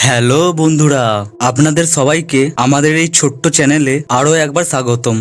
Hello বন্ধুরা, আপনাদের সবাইকে আমাদের এই ছোট্ট চ্যানেলে আরও একবার স্বাগতম।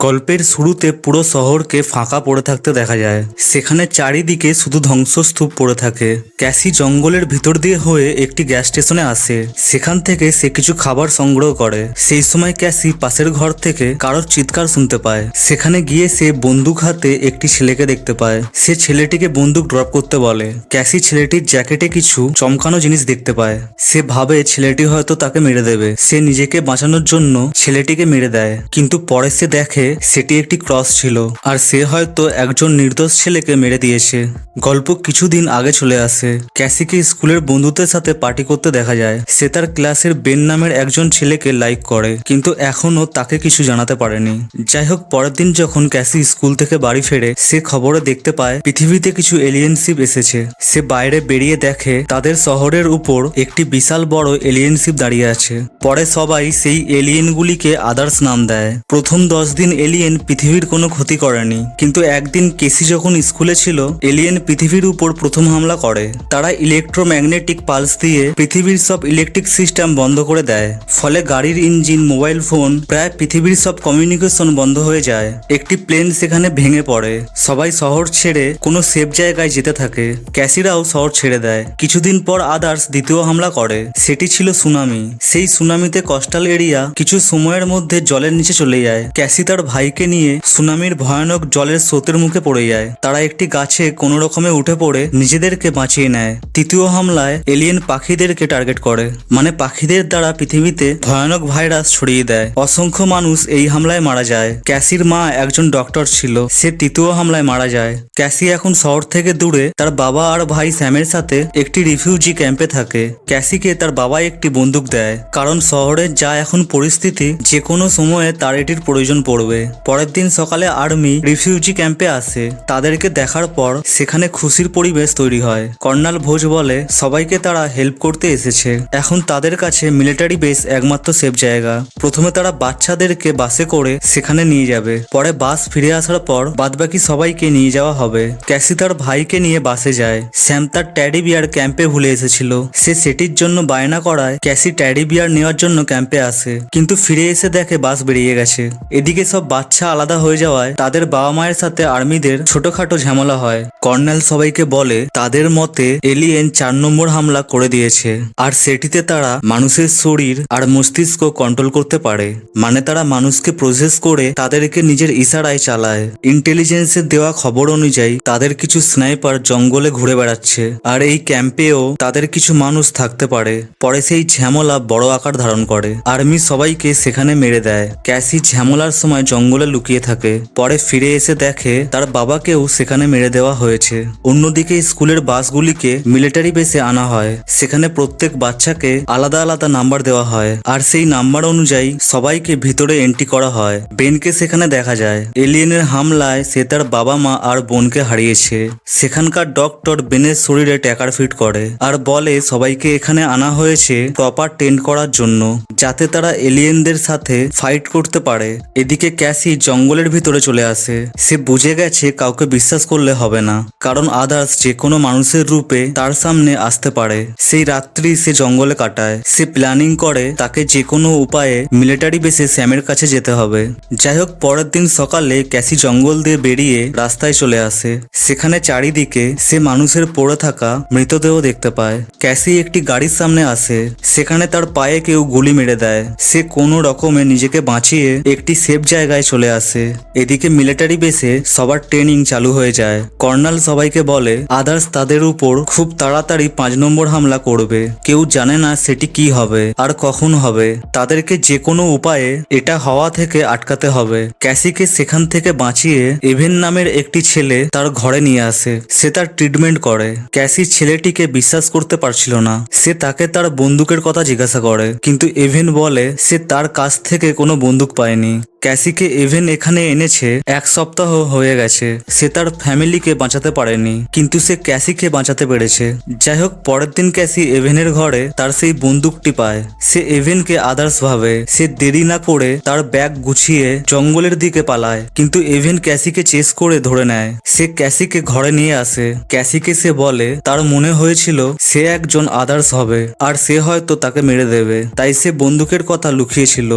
গল্পের শুরুতে পুরো শহরকে ফাঁকা পড়ে থাকতে দেখা যায়। সেখানে চারিদিকে শুধু ধ্বংসস্তূপ পড়ে থাকে। ক্যাসি জঙ্গলের ভিতর দিয়ে হয়ে একটি গ্যাস স্টেশনে আসে। সেখান থেকে সে কিছু খাবার সংগ্রহ করে। সেই সময় ক্যাসি পাশের ঘর থেকে কারোর চিৎকার শুনতে পায়। সেখানে গিয়ে সে বন্দুক হাতে একটি ছেলেকে দেখতে পায়। সে ছেলেটিকে বন্দুক ড্রপ করতে বলে। ক্যাসি ছেলেটির জ্যাকেটে কিছু চমকানো জিনিস দেখতে পায়। সে ভাবে ছেলেটি হয়তো তাকে মেরে দেবে। সে নিজেকে বাঁচানোর জন্য ছেলেটিকে মেরে দেয়, কিন্তু পরে সে দেখে সেটি একটি ক্রস ছিল, আর সে হয়তো একজন নির্দোষ ছেলেকে মেরে দিয়েছে। গল্প কিছুদিন আগে চলে আসে। ক্যাসিকে স্কুলের বন্ধুদের সাথে পার্টি করতে দেখা যায়। সে তার ক্লাসের বেন নামের একজন ছেলেকে লাইক করে, কিন্তু এখনো তাকে কিছু জানাতে পারেনি। যাই হোক, পরের দিন যখন ক্যাসি স্কুল থেকে বাড়ি ফেরে, সে খবরে দেখতে পায় পৃথিবীতে কিছু এলিয়েন শিপ এসেছে। সে বাইরে বেরিয়ে দেখে তাদের শহরের উপর একটি বিশাল বড় এলিয়েন শিপ দাঁড়িয়ে আছে। পরে সবাই সেই এলিয়েনগুলিকে আদার্স নাম দেয়। প্রথম 10 দিন এলিয়েন পৃথিবীর কোনো ক্ষতি করেনি, কিন্তু একদিন কেসি যখন স্কুলে ছিল, এলিয়েন পৃথিবীর উপর প্রথম হামলা করে। তারা ইলেকট্রোম্যাগনেটিক পালস দিয়ে পৃথিবীর সব ইলেকট্রিক সিস্টেম বন্ধ করে দেয়। ফলে গাড়ির ইঞ্জিন, মোবাইল ফোন, প্রায় পৃথিবীর সব কমিউনিকেশন বন্ধ হয়ে যায়। একটি প্লেন সেখানে ভেঙে পড়ে। সবাই শহর ছেড়ে কোনো সেফ জায়গায় যেতে থাকে। ক্যাসিরাও শহর ছেড়ে দেয়। কিছুদিন পর আদার্স দ্বিতীয় হামলা করে। সেটি ছিল সুনামি। সেই সুনামিতে কোস্টাল এরিয়া কিছু সময়ের মধ্যে জলের নিচে চলে যায়। ক্যাসি তার ভাইকে নিয়ে সুনামির ভয়ানক জলের স্রোতের মুখে পড়ে যায়। তারা একটি গাছে কোনো রকমে উঠে পড়ে নিজেদেরকে বাঁচিয়ে নেয়। তৃতীয় হামলায় এলিয়েন পাখিদেরকে টার্গেট করে, মানে পাখিদের দ্বারা পৃথিবীতে ভয়ানক ভাইরাস ছড়িয়ে দেয়। অসংখ্য মানুষ এই হামলায় মারা যায়। ক্যাসির মা একজন ডক্টর ছিল, সে তৃতীয় হামলায় মারা যায়। ক্যাসি এখন শহর থেকে দূরে তার বাবা আর ভাই স্যামের সাথে একটি রিফিউজি ক্যাম্পে থাকে। ক্যাসিকে তার বাবা একটি বন্দুক দেয়, কারণ শহরের যা এখন পরিস্থিতি, যে কোনো সময়ে তার এটির প্রয়োজন পড়বে। পরের দিন সকালে আর্মি রিফিউজি ক্যাম্পে আসে। তাদেরকে দেখার পর সেখানে খুশির পরিবেশ তৈরি হয়। কর্নাল ভোজ বলে সবাইকে তারা হেল্প করতে এসেছে। এখন তাদের কাছে মিলিটারি বেস একমাত্র সেফ জায়গা। প্রথমে তারা বাচ্চাদেরকে বাসে করে সেখানে নিয়ে যাবে। পরে বাস ফিরে আসার পর বাদবাকি সবাইকে নিয়ে যাওয়া হবে। ক্যাসি তার ভাইকে নিয়ে বাসে যায়। স্যাম তার ট্যাডি বিয়ার ক্যাম্পে ভুলে এসেছিল। সে সেটির জন্য বায়না করায় ক্যাসি ট্যাডি বিয়ার নেওয়ার জন্য ক্যাম্পে আসে, কিন্তু ফিরে এসে দেখে বাস বেরিয়ে গেছে। এদিকে সব বাচ্চা আলাদা হয়ে যাওয়ায় তাদের বাবা মায়ের সাথে আর্মিদের ছোটখাটো ঝামেলা হয়। কর্নেল সবাইকে বলে তাদের মতে এলিয়েন 4 নম্বর হামলা করে দিয়েছে, আর সেটিতে তারা মানুষের শরীর আর মস্তিষ্ক কন্ট্রোল করতে পারে। মানে তারা মানুষকে প্রসেস করে তাদেরকে নিজের ইশারায় চালায়। ইন্টেলিজেন্সের দেওয়া খবর অনুযায়ী তাদের কিছু স্নাইপার জঙ্গলে ঘুরে বেড়াচ্ছে, আর এই ক্যাম্পেও তাদের কিছু মানুষ থাকতে পারে। পরে সেই ঝামেলা বড় আকার ধারণ করে। আর্মি সবাইকে সেখানে মেরে দেয়। ক্যাসি ঝামেলার সময় জঙ্গলে লুকিয়ে থাকে। পরে ফিরে এসে দেখে তার বাবাকেও সেখানে মেরে দেওয়া হয়েছে। অন্যদিকে স্কুলের বাসগুলিকে মিলিটারি বেসে আনা হয়। সেখানে প্রত্যেক বাচ্চাকে আলাদা আলাদা নাম্বার দেওয়া হয়, আর সেই নাম্বার অনুযায়ী সবাইকে ভিতরে এন্ট্রি করা হয়। বেনকে সেখানে দেখা যায়। এলিয়েনের হামলায় সে তার বাবা মা আর বোনকে হারিয়েছে। সেখানকার ডক্টর বেনের শরীরে ট্যাকার ফিট করে আর বলে সবাইকে এখানে আনা হয়েছে প্রপার টেন্ড করার জন্য, যাতে তারা এলিয়েনদের সাথে ফাইট করতে পারে। এদিকে ক্যাসি জঙ্গলের ভিতরে চলে আসে। সে বুঝে গেছে কাউকে বিশ্বাস করলে হবে না, কারণ আদার্স যে কোনো মানুষের রূপে তার সামনে আসতে পারে। সেই রাত্রি সে জঙ্গলে কাটায়। সে প্ল্যানিং করে তাকে যে কোনো উপায়ে মিলিটারি বেসে স্যামের কাছে যেতে হবে। যাই হোক, পরের দিন সকালে ক্যাসি জঙ্গল দিয়ে বেরিয়ে রাস্তায় চলে আসে। সেখানে চারিদিকে সে মানুষের পড়ে থাকা মৃতদেহ দেখতে পায়। ক্যাসি একটি গাড়ির সামনে আসে। সেখানে তার পায়ে কেউ গুলি মেরে দেয়। সে কোনো রকমে নিজেকে বাঁচিয়ে একটি সেফ জায়গায় চলে আসে। এদিকে মিলিটারি বেসে সবার ট্রেনিং চালু হয়ে যায়। কর্নেল সবাইকে বলে আদার্স তাদের উপর খুব তাড়াতাড়ি 5 নম্বর হামলা করবে। কেউ জানে না সেটি কি হবে আর কখন হবে। তাদেরকে যে কোনো উপায়ে এটা হওয়া থেকে আটকাতে হবে। ক্যাসিকে সেখান থেকে বাঁচিয়ে এভেন নামের একটি ছেলে তার ঘরে নিয়ে আসে। সে তার ট্রিটমেন্ট করে। ক্যাসি ছেলেটিকে বিশ্বাস করতে পারছিল না। সে তাকে তার বন্দুকের কথা জিজ্ঞাসা করে, কিন্তু এভেন বলে সে তার কাছ থেকে কোনো বন্দুক পায়নি। ক্যাসিকে এভেন এখানে এনেছে 1 সপ্তাহ হয়ে গেছে। সে তার ফ্যামিলিকে বাঁচাতে পারেনি, কিন্তু সে ক্যাসিকে বাঁচাতে পেরেছে। যাই হোক, পরের দিন ক্যাসি এভেনের ঘরে তার সেই বন্দুকটি পায়। সে এভেনকে আদার্স ভাবে। সে দেরি না করে তার ব্যাগ গুছিয়ে জঙ্গলের দিকে পালায়, কিন্তু এভেন ক্যাসিকে চেস করে ধরে নেয়। সে ক্যাসিকে ঘরে নিয়ে আসে। ক্যাসিকে সে বলে তার মনে হয়েছিল সে একজন আদার্স হবে আর সে হয়তো তাকে মেরে দেবে, তাই সে বন্দুকের কথা লুকিয়েছিল।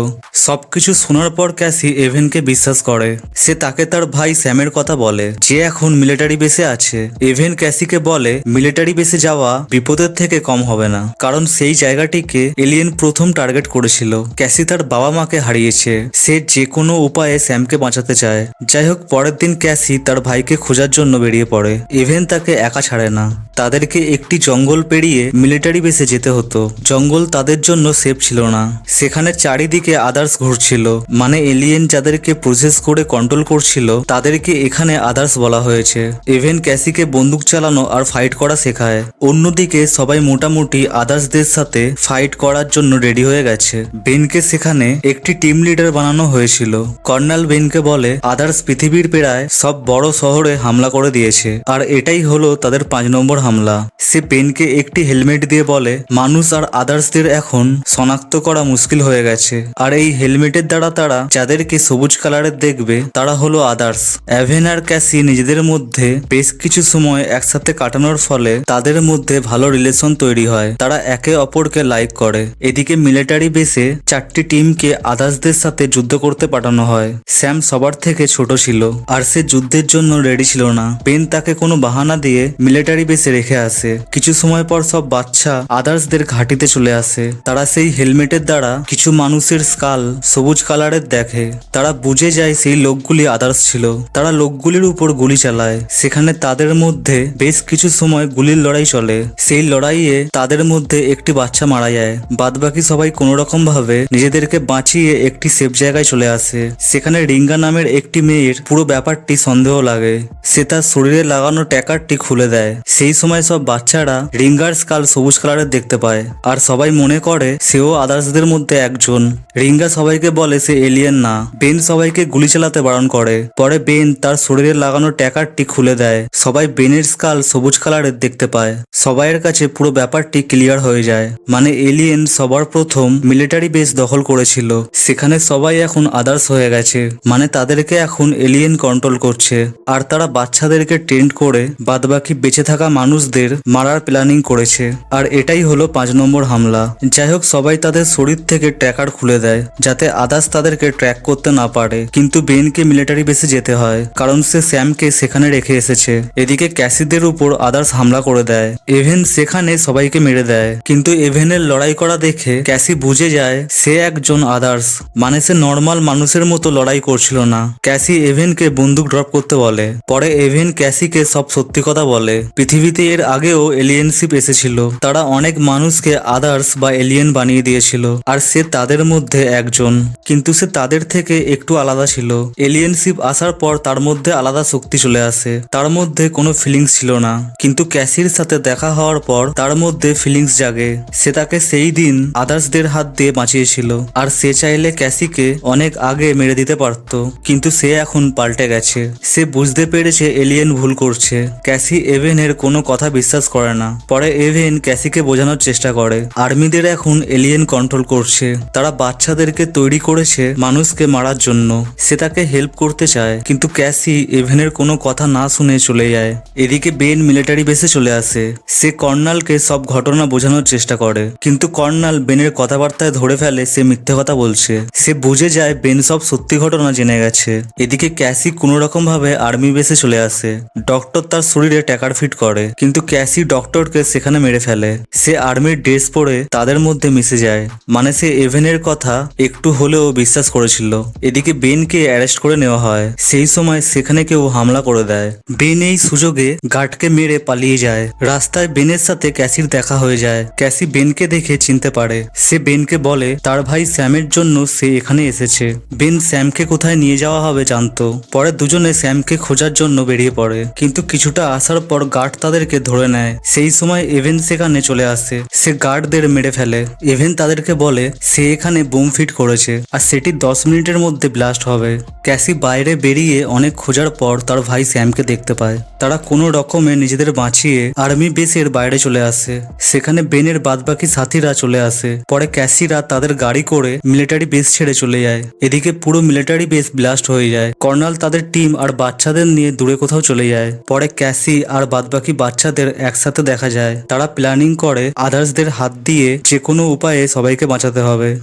সবকিছু শোনার পর ক্যাসি এভেনকে বিশ্বাস করে। সে তাকে তার ভাই স্যামের কথা বলে, যে এখন মিলিটারি বেসে আছে। এভেন ক্যাসিকে বলে মিলিটারি বেসে যাওয়া বিপদের থেকে কম হবে না, কারণ সেই জায়গাটিকে এলিয়েন প্রথম টার্গেট করেছিল। ক্যাসি তার বাবা মাকে হারিয়েছে। সে যে কোনো উপায়ে স্যামকে বাঁচাতে চায়। যাই হোক, পরের দিন ক্যাসি তার ভাইকে খোঁজার জন্য বেরিয়ে পড়ে। এভেন তাকে একা ছাড়ে না। তাদেরকে একটি জঙ্গল পেরিয়ে মিলিটারি বেসে যেতে হতো। জঙ্গল তাদের জন্য সেফ ছিল না। সেখানে চারিদিকে আদার্স ঘুরছিল, মানে এলিয়েন যাদেরকে প্রসেস করে কন্ট্রোল করছিল তাদেরকে এখানে আদার্স বলা হয়েছে। এভেন ক্যাসিকে বন্দুক চালানো আর ফাইট করা শেখায়। অন্যদিকে সবাই মোটামুটি আদার্সদের সাথে ফাইট করার জন্য রেডি হয়ে গেছে। বেনকে সেখানে একটি টিম লিডার বানানো হয়েছিল। কর্নেল বেনকে বলে আদার্স পৃথিবীর প্রায় সব বড় শহরে হামলা করে দিয়েছে, আর এটাই হলো তাদের 5 নম্বর হামলা। সে বেনকে একটি হেলমেট দিয়ে বলে মানুষ আর আদার্সদের এখন শনাক্ত করা মুশকিল হয়ে গেছে, আর এই হেলমেটের দ্বারা তারা যাদেরকে সবুজ কালারের দেখবে তারা হলো আদার্স। এভেন আর ক্যাসি নিজেদের মধ্যে বেশ কিছু সময় একসাথে কাটানোর ফলে তাদের মধ্যে ভালো রিলেশন তৈরি হয়। তারা একে অপরকে লাইক করে। এদিকে মিলিটারি বেসে 4টি টিমকে আদার্সদের সাথে যুদ্ধ করতে পাঠানো হয়। স্যাম সবার থেকে ছোট ছিল আর সে যুদ্ধের জন্য রেডি ছিল না। বেন তাকে কোনো বাহানা দিয়ে মিলিটারি বেসে রেখে আসে। কিছু সময় পর সব বাচ্চা আদার্সদের ঘাঁটিতে চলে আসে। তারা সেই হেলমেটের দ্বারা কিছু মানুষের স্কাল সবুজ কালারের দেখে। তারা বুঝে যায় সেই লোকগুলি আদার্স ছিল। তারা লোকগুলির উপর গুলি চালায়। সেখানে তাদের মধ্যে বেশ কিছু সময় গুলির লড়াই চলে। সেই লড়াইয়ে তাদের মধ্যে একটি বাচ্চা মারা যায়। বাদবাকি সবাই কোনো রকম ভাবে নিজেদেরকে বাঁচিয়ে একটি সেফ জায়গায় চলে আসে। সেখানে রিঙ্গা নামের একটি মেয়ের পুরো ব্যাপারটি সন্দেহ লাগে। সে তার শরীরে লাগানো ট্যাকারটি খুলে দেয়। সেই সময় সব বাচ্চারা রিঙ্গার স্কাল সবুজ কালারের দেখতে পায়, আর সবাই মনে করে সেও আদার্সদের মধ্যে একজন। রিঙ্গা সবাইকে বলে সে এলিয়েন না। বেন সবাইকে গুলি চালাতে বারণ করে। পরে বেন তার শরীরে লাগানো ট্যাকারটি খুলে দেয়। সবাই বেনের স্কাল সবুজ কালারের দেখতে পায়। সবাইয়ের কাছে পুরো ব্যাপারটি ক্লিয়ার হয়ে যায়, মানে এলিয়েন সবার প্রথম মিলিটারি বেস দখল করেছিল। সেখানে সবাই এখন আদার্স হয়ে গেছে, মানে তাদেরকে এখন এলিয়েন কন্ট্রোল করছে। আর তারা বাচ্চাদেরকে ট্রেন্ড করে বাদবাকি বেঁচে থাকা মানুষদের মারার প্ল্যানিং করেছে। আর এটাই হলো 5 নম্বর হামলা। যাই হোক, সবাই তাদের শরীর থেকে ট্র্যাকার খুলে দেয় যাতে আদার্স তাদেরকে ট্র্যাক করতে না পারে। কিন্তু বেনকে মিলিটারি বেসে যেতে হয়, কারণ সে স্যামকে সেখানে রেখে এসেছে। এদিকে ক্যাসিদের উপর আদার্স হামলা করে দেয়। এভেন সেখানে সবাইকে মেরে দেয়, কিন্তু এভেনের লড়াই করা দেখে ক্যাসি বুঝে যায় সে একজন আদার্স, মানে সে নর্মাল মানুষের মতো লড়াই করছিল না। ক্যাসি এভেনকে বন্দুক ড্রপ করতে বলে। পরে এভেন ক্যাসিকে সব সত্যি কথা বলে। পৃথিবীতে এর আগেও এলিয়েনশিপ এসেছিল। তারা অনেক মানুষকে আদার্স বা এলিয়েন বানিয়ে দিয়েছিল, আর সে তাদের মধ্যে একজন। কিন্তু সে তাদের থেকে একটু আলাদা ছিল। এলিয়েনশিপ আসার পর তার মধ্যে আলাদা শক্তি চলে আসে। তার মধ্যে কোনো ফিলিংস ছিল না, কিন্তু ক্যাসির সাথে দেখা হওয়ার পর তার মধ্যে ফিলিংস জাগে। সে তাকে সেই দিন আদার্সদের হাত দিয়ে বাঁচিয়েছিল, আর সে চাইলে ক্যাসিকে অনেক আগে মেরে দিতে পারত, কিন্তু সে এখন পাল্টে গেছে। সে বুঝতে পেরেছে এলিয়েন ভুল করছে। ক্যাসি এভেনের কোনো কথা বিশ্বাস করে না। পরে এভেন ক্যাসিকে বোঝানোর চেষ্টা করে আর্মিদের এখন এলিয়েন কন্ট্রোল করছে। তারা বাচ্চাদেরকে তৈরি করেছে মানুষকে মারার জন্য। সে তাকে হেল্প করতে চায়, কিন্তু ক্যাসি এভেনের কোনো কথা না শুনে চলে যায়। এদিকে বেন মিলিটারি বেসে চলে আসে। সে কর্নালকে সব ঘটনা বোঝানোর চেষ্টা করে, কিন্তু কর্নাল বেনের কথাবার্তায় ধরে ফেলে সে মিথ্যে কথা বলছে। সে বুঝে যায় বেন সব সত্যি ঘটনা জেনে গেছে। এদিকে ক্যাসি কোনো রকম ভাবে আর্মি বেসে চলে আসে। ডক্টর তার শরীরে ট্যাকার ফিট করে, কিন্তু ক্যাসি ডক্টরকে সেখানে মেরে ফেলে। সে আর্মির ড্রেস পরে তাদের মধ্যে মিশে যায়, মানে সে এভেনের কথা একটু হলেও বিশ্বাস করেছিল। এদিকে বেনকে অ্যারেস্ট করে নেওয়া হয়। সেই সময় সেখানে কেউ হামলা করে দেয়। বেন এই সুযোগে গার্ডকে মেরে পালিয়ে যায়। রাস্তায় বেনের সাথে ক্যাসির দেখা হয়ে যায়। ক্যাসি বেনকে দেখে চিনতে পারে। সে বেনকে বলে তার ভাই স্যামের জন্য সে এখানে এসেছে। বেন স্যামকে কোথায় নিয়ে যাওয়া হবে জানতো। পরে দুজনে স্যামকে খোঁজার জন্য বেরিয়ে পড়ে, কিন্তু কিছুটা আসার পর গার্ড তাদের গার্ডদেরকে ধরে নেয়। সেই সময় এভেন সেখানে চলে আসে। সে গার্ডদের মেরে ফেলে। এভেন তাদেরকে বলে সে এখানে বোম ফিট করেছে আর সেটি 10 মিনিটের মধ্যে ব্লাস্ট হবে। ক্যাসি বাইরে বেরিয়ে অনেক খোঁজার পর তার ভাই স্যামকে দেখতে পায়। তারা কোনো রকমে নিজেদের বাঁচিয়ে আর্মি বেসের বাইরে চলে আসে। সেখানে বেনের বাদবাকি সাথীরা চলে আসে। পরে ক্যাসিরা তাদের গাড়ি করে মিলিটারি বেস ছেড়ে চলে যায়। এদিকে পুরো মিলিটারি বেস ব্লাস্ট হয়ে যায়। কর্নাল তাদের টিম আর বাচ্চাদের নিয়ে দূরে কোথাও চলে যায়। পরে ক্যাসি আর বাদবাকি বাচ্চাদের একসাথে দেখা যায়। তারা প্ল্যানিং করে আদার্সদের হাত দিয়ে যে কোনো উপায়ে সবাইকে বাঁচাতে হবে।